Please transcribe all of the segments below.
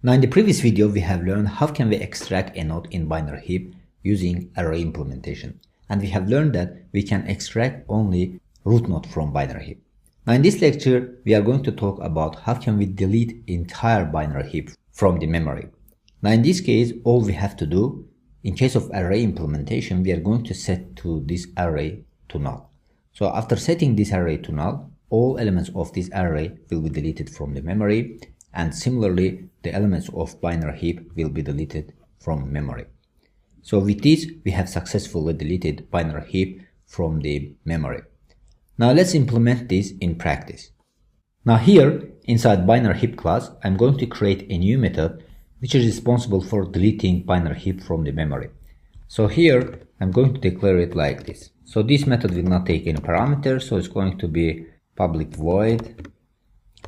Now in the previous video we have learned how can we extract a node in binary heap using array implementation, and we have learned that we can extract only root node from binary heap. Now in this lecture we are going to talk about how can we delete entire binary heap from the memory. Now in this case all we have to do, in case of array implementation, we are going to set to this array to null. So after setting this array to null, all elements of this array will be deleted from the memory, and similarly the elements of binary heap will be deleted from memory. So with this we have successfully deleted binary heap from the memory. Now let's implement this in practice. Now here inside binary heap class I'm going to create a new method which is responsible for deleting binary heap from the memory. So here I'm going to declare it like this. So this method will not take any parameters, so it's going to be public void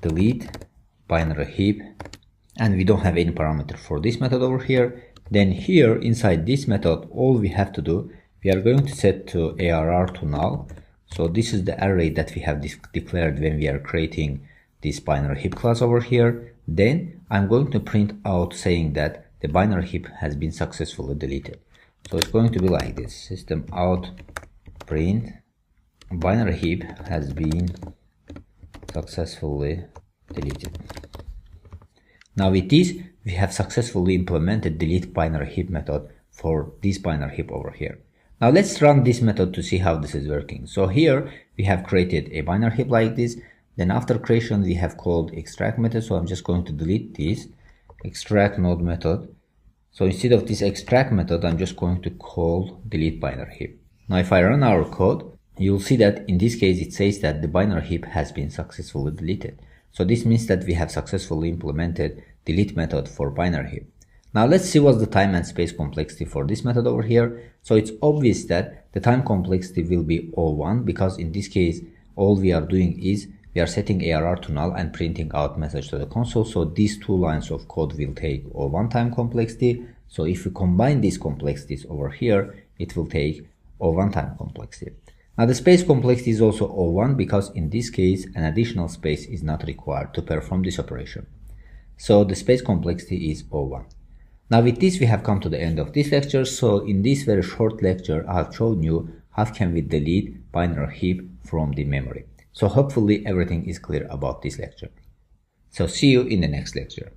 delete binary heap, and we don't have any parameter for this method over here. Then here inside this method all we have to do, we are going to set to arr to null. So this is the array that we have declared when we are creating this binary heap class over here. Then I'm going to print out saying that the binary heap has been successfully deleted. So it's going to be like this: system out print binary heap has been successfully deleted. Now with this we have successfully implemented delete binary heap method for this binary heap over here. Now let's run this method to see how this is working. So here we have created a binary heap like this. Then after creation we have called extract method, so I'm just going to delete this extract node method. So instead of this extract method I'm just going to call delete binary heap. Now if I run our code, you'll see that in this case it says that the binary heap has been successfully deleted. So this means that we have successfully implemented delete method for binary heap. Now let's see what's the time and space complexity for this method over here. So it's obvious that the time complexity will be O1, because in this case all we are doing is we are setting arr to null and printing out message to the console. So these two lines of code will take O1 time complexity. So if we combine these complexities over here, it will take O1 time complexity. Now the space complexity is also O1 because in this case an additional space is not required to perform this operation. So the space complexity is O1. Now with this we have come to the end of this lecture. So in this very short lecture I have shown you how can we delete binary heap from the memory. So hopefully everything is clear about this lecture. So see you in the next lecture.